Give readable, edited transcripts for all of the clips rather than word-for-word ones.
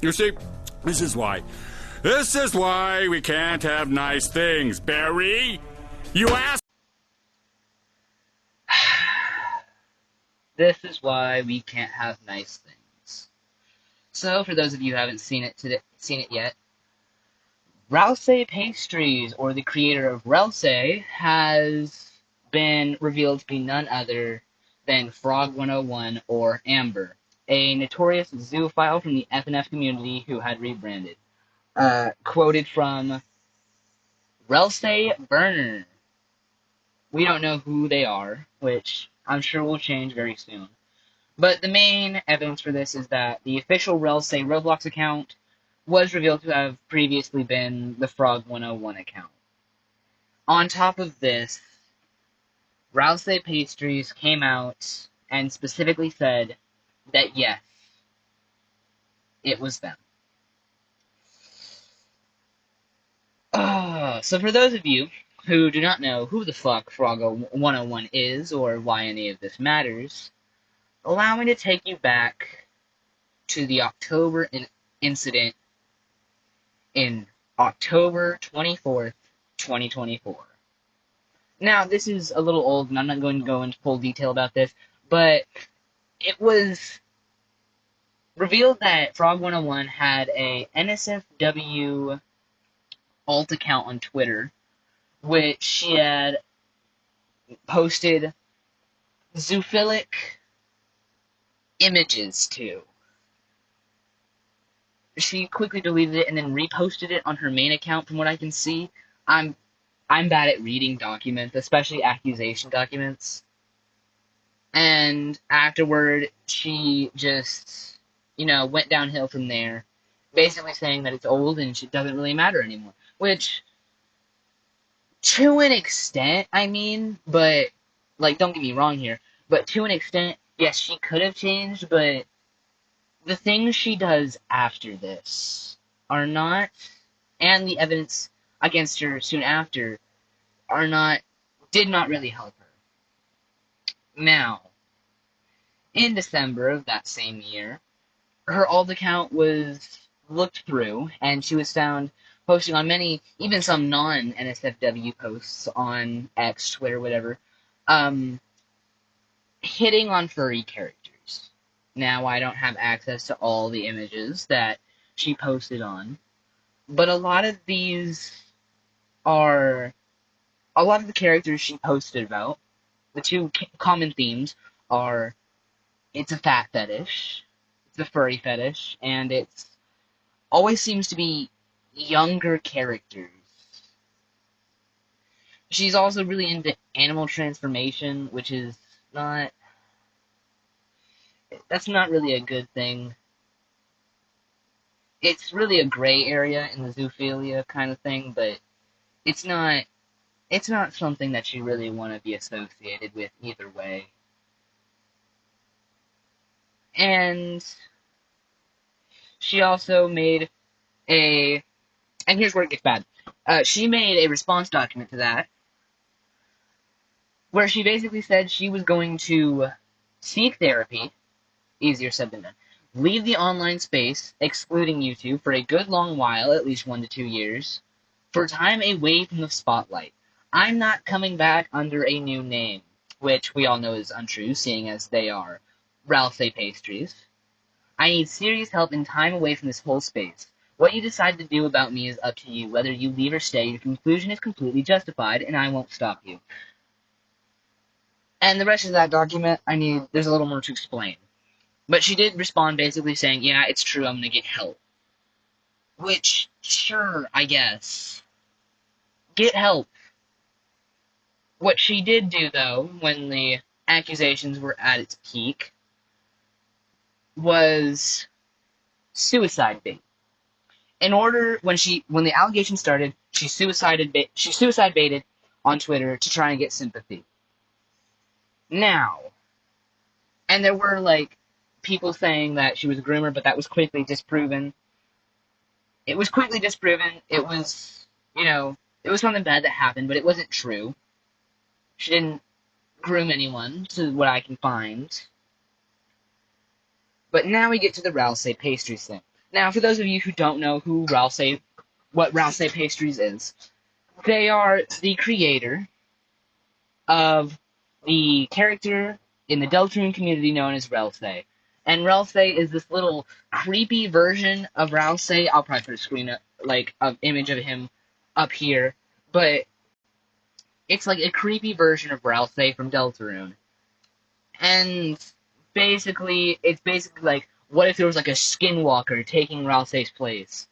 You see, this is why. This is why we can't have nice things, Barry. You asked. This is why we can't have nice things. So, for those of you who haven't seen it yet, Relsay Pastries, or the creator of Relsay, has been revealed to be none other than Frog 101 or Amber, a notorious zoophile from the F&F community who had rebranded. Quoted from Relsay Burner. We don't know who they are, which I'm sure will change very soon. But the main evidence for this is that the official Relsay Roblox account was revealed to have previously been the Frog 101 account. On top of this, Relsay Pastries came out and specifically said that yes, it was them. So for those of you who do not know who the fuck Frog 101 is or why any of this matters, allow me to take you back to the October incident in October 24th, 2024. Now, this is a little old, and I'm not going to go into full detail about this, but it was revealed that Frog 101 had a NSFW alt account on Twitter, which she had posted zoophilic images to. She quickly deleted it and then reposted it on her main account. From what I can see, I'm bad at reading documents, especially accusation documents. And afterward, she just, went downhill from there, basically saying that it's old and it doesn't really matter anymore. Which, to an extent, but, don't get me wrong here, but to an extent, yes, she could have changed, but the things she does after this are not, and the evidence against her soon after, did not really help her. Now, in December of that same year, her alt account was looked through, and she was found posting on many, even some non-NSFW posts on X, Twitter, whatever, hitting on furry characters. Now, I don't have access to all the images that she posted on, but a lot of the characters she posted about, the two common themes are, it's a fat fetish, it's a furry fetish, and it's always seems to be younger characters. She's also really into animal transformation, which is that's not really a good thing. It's really a gray area in the zoophilia kind of thing, but it's not something that you really want to be associated with either way. And she also made and here's where it gets bad. She made a response document to that, where she basically said she was going to seek therapy, easier said than done, leave the online space, excluding YouTube, for a good long while, at least 1 to 2 years, for time away from the spotlight. I'm not coming back under a new name, which we all know is untrue, seeing as they are Relsay Pastries. I need serious help and time away from this whole space. What you decide to do about me is up to you. Whether you leave or stay, your conclusion is completely justified, and I won't stop you. And the rest of that document, there's a little more to explain. But she did respond basically saying, yeah, it's true, I'm gonna get help. Which, sure, I guess. Get help. What she did do, though, when the accusations were at its peak, was suicide bait. When the allegations started, she suicide baited on Twitter to try and get sympathy. Now, and there were people saying that she was a groomer, but that was quickly disproven. It was quickly disproven. It was, it was something bad that happened, but it wasn't true. She didn't groom anyone, to what I can find. But now we get to the Relsay Pastries thing. Now, for those of you who don't know what Relsay Pastries is, they are the creator of the character in the Deltarune community known as Relsay. And Relsay is this little creepy version of Relsay. I'll probably put a screen up, like, an image of him up here. But it's like a creepy version of Relsay from Deltarune. And it's basically like, what if there was like a skinwalker taking Relsay's place?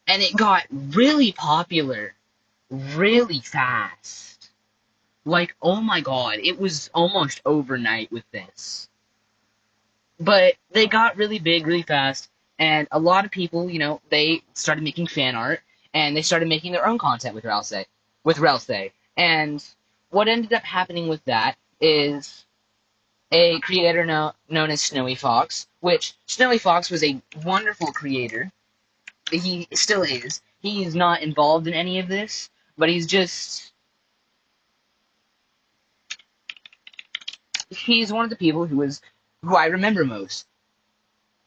And it got really popular really fast. Like, oh my god, it was almost overnight with this. But they got really big really fast, and a lot of people, they started making fan art, and they started making their own content with Relsay. And what ended up happening with that is a creator known as Snowy Fox, which Snowy Fox was a wonderful creator. He still is. He's not involved in any of this, but he's one of the people who I remember most.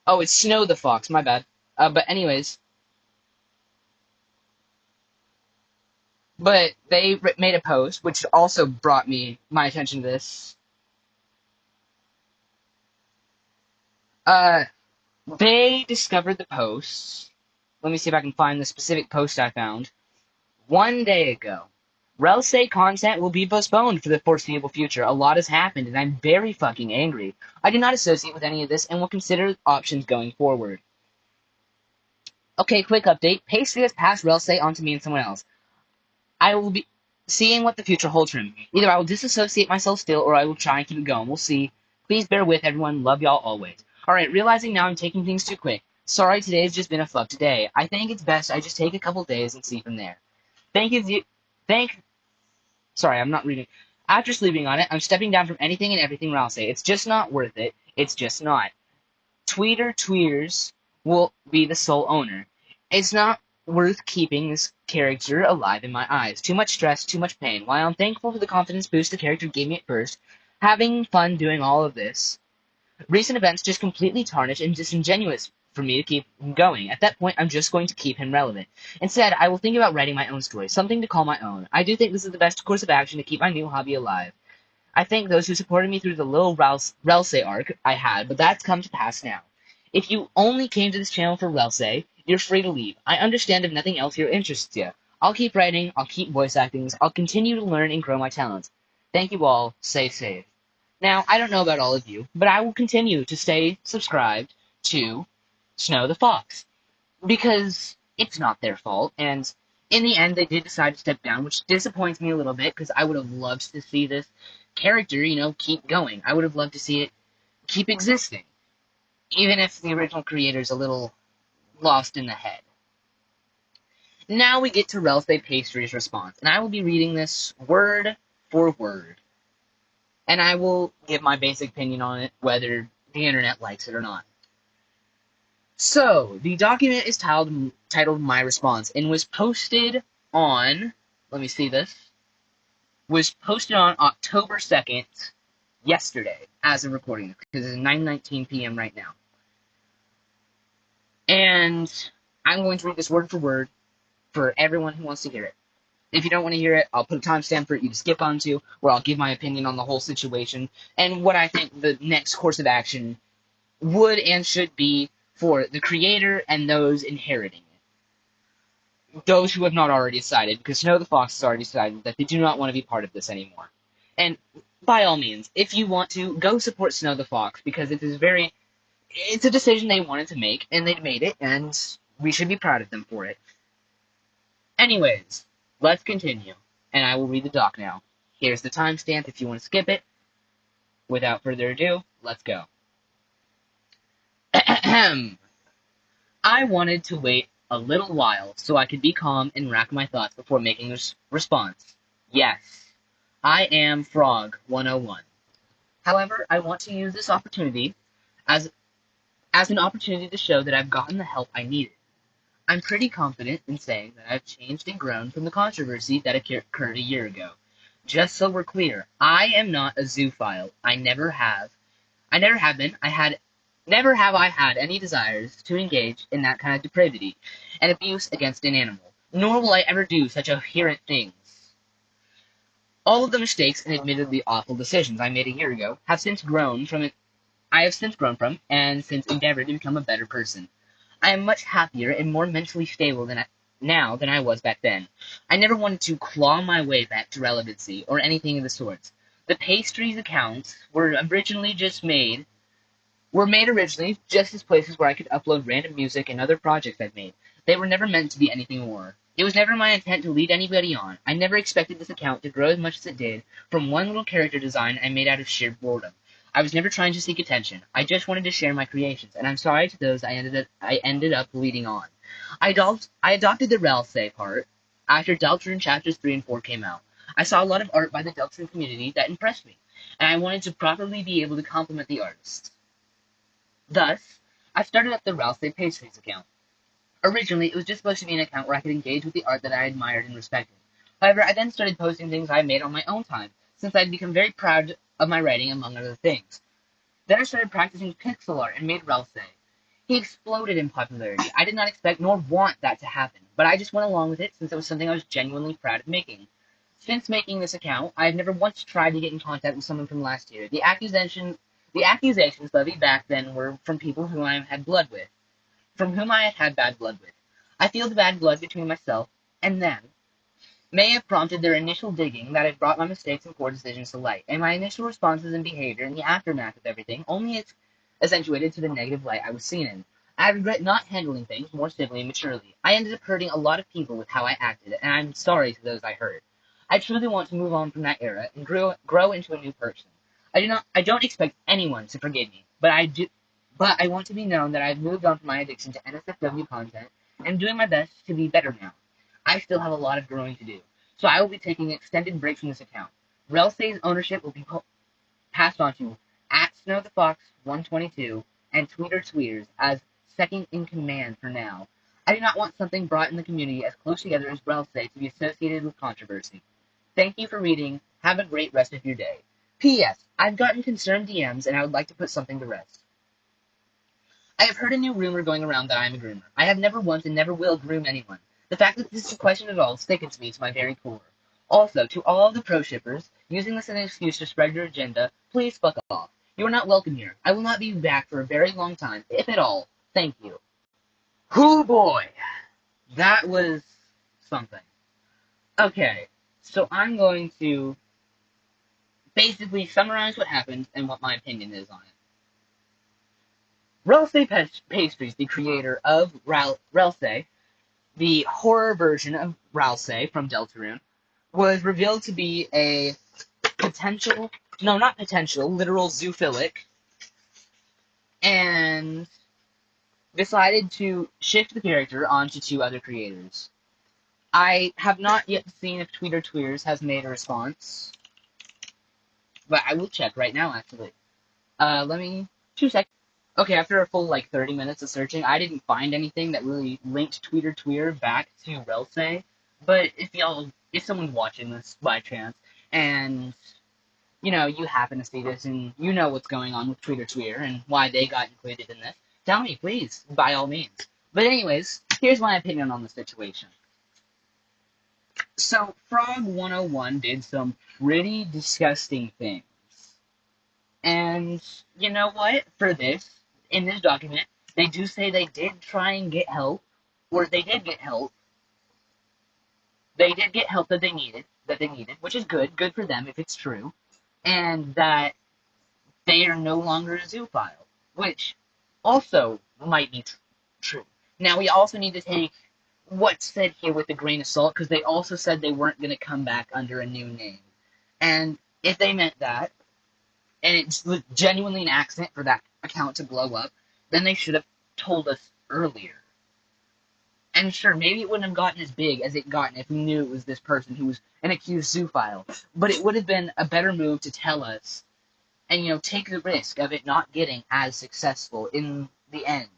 Oh, it's Snow the Fox, my bad. But anyways, but they made a post, which also brought my attention to this. They discovered the posts. Let me see if I can find the specific post I found. 1 day ago. Relsay content will be postponed for the foreseeable future. A lot has happened, and I'm very fucking angry. I do not associate with any of this, and will consider options going forward. Okay, quick update. Pastry has passed Relsay on to me and someone else. I will be seeing what the future holds for him. Either I will disassociate myself still, or I will try and keep it going. We'll see. Please bear with everyone. Love y'all always. Alright, realizing now I'm taking things too quick. Sorry, today's just been a fucked day. I think it's best I just take a couple days and see from there. Sorry, I'm not reading. After sleeping on it, I'm stepping down from anything and everything Relsay. It's just not worth it. It's just not. Tweeters will be the sole owner. It's not worth keeping this character alive in my eyes. Too much stress, too much pain. While I'm thankful for the confidence boost the character gave me at first, having fun doing all of this, recent events just completely tarnish and disingenuous for me to keep him going. At that point, I'm just going to keep him relevant. Instead, I will think about writing my own story, something to call my own. I do think this is the best course of action to keep my new hobby alive. I thank those who supported me through the little Relsay arc I had, but that's come to pass now. If you only came to this channel for Relsay, you're free to leave. I understand if nothing else here interests you. I'll keep writing, I'll keep voice acting, I'll continue to learn and grow my talents. Thank you all, stay safe. Now, I don't know about all of you, but I will continue to stay subscribed to Snow the Fox, because it's not their fault, and in the end they did decide to step down, which disappoints me a little bit, because I would have loved to see this character, keep going. I would have loved to see it keep existing, even if the original creator's a little lost in the head. Now we get to Relsay Pastry's response, and I will be reading this word for word, and I will give my basic opinion on it, whether the internet likes it or not. So, the document is titled My Response, and was posted on, was posted on October 2nd, yesterday, as of recording this, because it's 9:19 p.m. right now. And I'm going to read this word for word for everyone who wants to hear it. If you don't want to hear it, I'll put a timestamp for you to skip onto, where I'll give my opinion on the whole situation, and what I think the next course of action would and should be for the creator and those inheriting it. Those who have not already decided, because Snow the Fox has already decided that they do not want to be part of this anymore. And by all means, if you want to, go support Snow the Fox, because it's a decision they wanted to make, and they made it, and we should be proud of them for it. Anyways, let's continue, and I will read the doc now. Here's the timestamp if you want to skip it. Without further ado, let's go. I wanted to wait a little while so I could be calm and rack my thoughts before making this response. Yes, I am Frog 101. However, I want to use this opportunity as an opportunity to show that I've gotten the help I needed. I'm pretty confident in saying that I've changed and grown from the controversy that occurred a year ago. Just so we're clear, I am not a zoophile. I never have been. I had Never have I had any desires to engage in that kind of depravity and abuse against an animal, nor will I ever do such abhorrent things. All of the mistakes and admittedly awful decisions I made a year ago have since grown from it. I have since grown from and since endeavored to become a better person. I am much happier and more mentally stable now than I was back then. I never wanted to claw my way back to relevancy or anything of the sorts. The pastries accounts were made originally just as places where I could upload random music and other projects I've made. They were never meant to be anything more. It was never my intent to lead anybody on. I never expected this account to grow as much as it did from one little character design I made out of sheer boredom. I was never trying to seek attention. I just wanted to share my creations, and I'm sorry to those I ended up leading on. I adopted the Relsay part after Deltarune chapters 3 and 4 came out. I saw a lot of art by the Deltarune community that impressed me, and I wanted to properly be able to compliment the artists. Thus, I started up the Relsay Pastries account. Originally, it was just supposed to be an account where I could engage with the art that I admired and respected. However, I then started posting things I made on my own time, since I'd become very proud of my writing, among other things. Then I started practicing pixel art and made Relsay. He exploded in popularity. I did not expect nor want that to happen, but I just went along with it since it was something I was genuinely proud of making. Since making this account, I have never once tried to get in contact with someone from last year. The accusations levied back then were from people whom I had had bad blood with. I feel the bad blood between myself and them may have prompted their initial digging that had brought my mistakes and poor decisions to light, and my initial responses and behavior in the aftermath of everything only accentuated to the negative light I was seen in. I regret not handling things more civilly and maturely. I ended up hurting a lot of people with how I acted, and I'm sorry to those I hurt. I truly want to move on from that era and grow into a new person. I don't expect anyone to forgive me, but I want to be known that I've moved on from my addiction to NSFW content and am doing my best to be better now. I still have a lot of growing to do, so I will be taking an extended break from this account. Relsay's ownership will be passed on to @SnowTheFox122 and TweeterTweeters as second in command for now. I do not want something brought in the community as close together as Relsay to be associated with controversy. Thank you for reading. Have a great rest of your day. P.S. I've gotten concerned DMs and I would like to put something to rest. I have heard a new rumor going around that I am a groomer. I have never once and never will groom anyone. The fact that this is a question at all sickens me to my very core. Also, to all of the pro-shippers, using this as an excuse to spread your agenda, please fuck off. You are not welcome here. I will not be back for a very long time, if at all. Thank you. Hoo boy! That was something. Okay, so I'm going to basically summarize what happened and what my opinion is on it. Relsay Pastries, the creator of Relsay, the horror version of Relsay from Deltarune, was revealed to be a literal zoophilic, and decided to shift the character onto two other creators. I have not yet seen if TweeterTweeters has made a response, but I will check right now, actually. Let me... 2 seconds. Okay, after a full, 30 minutes of searching, I didn't find anything that really linked TweeterTweeter back to Relsay, but if someone's watching this by chance, and, you happen to see this, and you know what's going on with TweeterTweeter, and why they got included in this, tell me, please, by all means. But anyways, here's my opinion on the situation. So, Frog 101 did some pretty disgusting things. And, you know what? For this, in this document, they do say they did try and get help, or they did get help. They did get help that they needed, which is good for them if it's true, and that they are no longer a zoophile, which also might be true. Now, we also need to take what's said here with a grain of salt, because they also said they weren't going to come back under a new name. And if they meant that, and it's genuinely an accident for that account to blow up, then they should have told us earlier. And sure, maybe it wouldn't have gotten as big as it gotten if we knew it was this person who was an accused zoophile. But it would have been a better move to tell us and, take the risk of it not getting as successful in the end.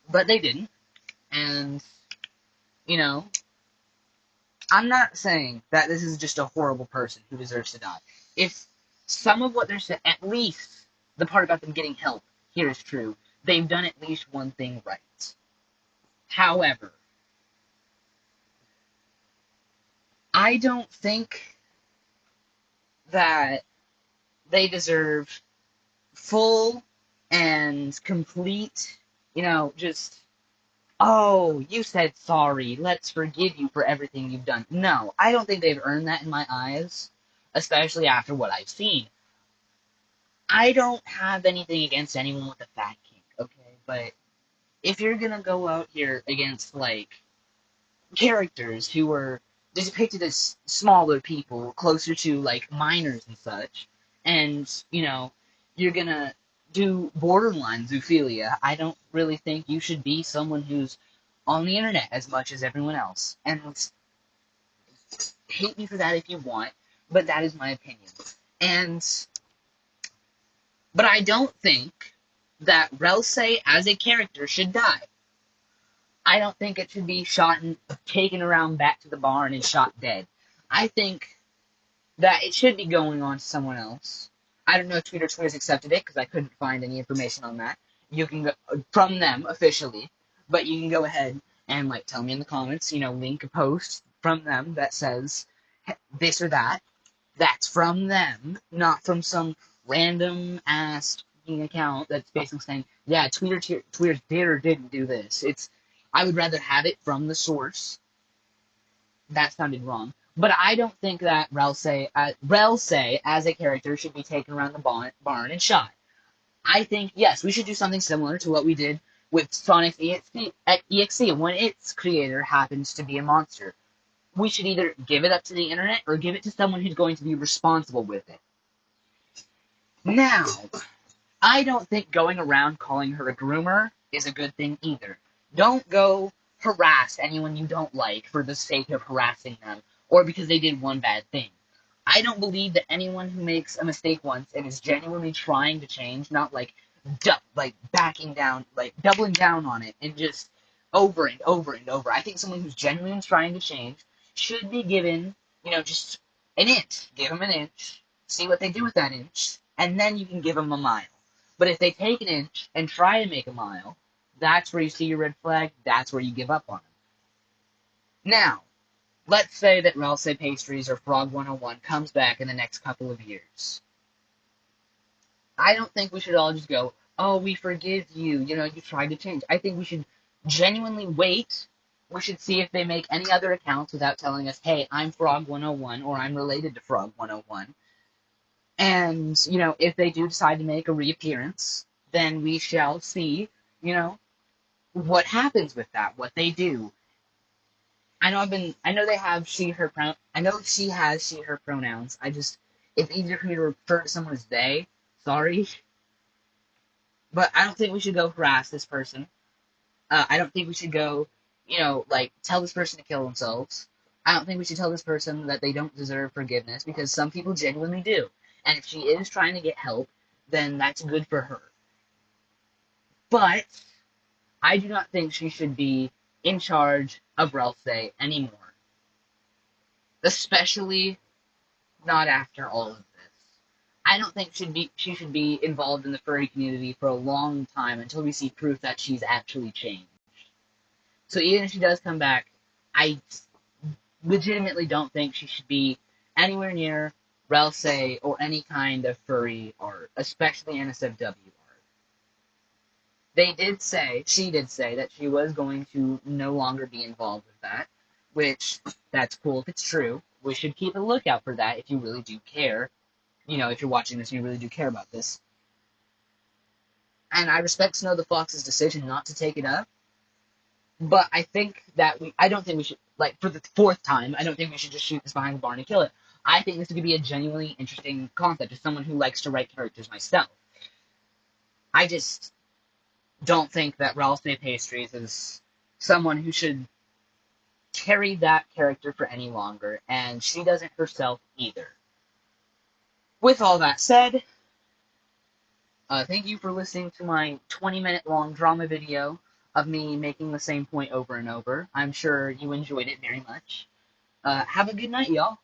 But they didn't. And, I'm not saying that this is just a horrible person who deserves to die. If some of what they're saying, at least the part about them getting help, here is true. They've done at least one thing right. However, I don't think that they deserve full and complete, just, oh, you said sorry, let's forgive you for everything you've done. No, I don't think they've earned that in my eyes, especially after what I've seen. I don't have anything against anyone with a fat kink, okay? But if you're gonna go out here against, like, characters who were depicted as smaller people, closer to, like, minors and such, and, you're gonna do borderline zoophilia, I don't really think you should be someone who's on the internet as much as everyone else. And hate me for that if you want, but that is my opinion. But I don't think that Relsay as a character should die. I don't think it should be shot and taken around back to the barn and shot dead. I think that it should be going on to someone else. I don't know if Twitter's accepted it because I couldn't find any information on that. You can go from them officially, but you can go ahead and tell me in the comments. Link a post from them that says this or that. That's from them, not from some random ass account that's basically saying, yeah, Twitter did or didn't do this. I would rather have it from the source. That sounded wrong. But I don't think that Relsay as a character should be taken around the barn and shot. I think, yes, we should do something similar to what we did with Sonic EXE when its creator happens to be a monster. We should either give it up to the internet or give it to someone who's going to be responsible with it. Now, I don't think going around calling her a groomer is a good thing either. Don't go harass anyone you don't like for the sake of harassing them, or because they did one bad thing. I don't believe that anyone who makes a mistake once and is genuinely trying to change, not backing down, doubling down on it, and just over and over and over. I think someone who's genuinely trying to change should be given, just an inch. Give them an inch, see what they do with that inch, and then you can give them a mile. But if they take an inch and try to make a mile, that's where you see your red flag, that's where you give up on them. Now, let's say that Relsay Pastries or Frog 101 comes back in the next couple of years. I don't think we should all just go, oh, we forgive you, you tried to change. I think we should genuinely wait. We should see if they make any other accounts without telling us, hey, I'm Frog 101 or I'm related to Frog 101. And, if they do decide to make a reappearance, then we shall see, what happens with that, what they do. I know they have I know she has she, her pronouns. It's easier for me to refer to someone as they. Sorry. But I don't think we should go harass this person. I don't think we should go, tell this person to kill themselves. I don't think we should tell this person that they don't deserve forgiveness, because some people genuinely do. And if she is trying to get help, then that's good for her. But I do not think she should be in charge of Relsay anymore. Especially not after all of this. I don't think she should be involved in the furry community for a long time until we see proof that she's actually changed. So even if she does come back, I legitimately don't think she should be anywhere near Relsay or any kind of furry art, especially NSFW art. She did say that she was going to no longer be involved with that, which, that's cool if it's true. We should keep a lookout for that if you really do care. If you're watching this and you really do care about this. And I respect Snow the Fox's decision not to take it up, but I don't think we should, for the fourth time, I don't think we should just shoot this behind the barn and kill it. I think this could be a genuinely interesting concept as someone who likes to write characters myself. I just don't think that Relsay Pastries is someone who should carry that character for any longer, and she doesn't herself either. With all that said, thank you for listening to my 20-minute long drama video of me making the same point over and over. I'm sure you enjoyed it very much. Have a good night, y'all.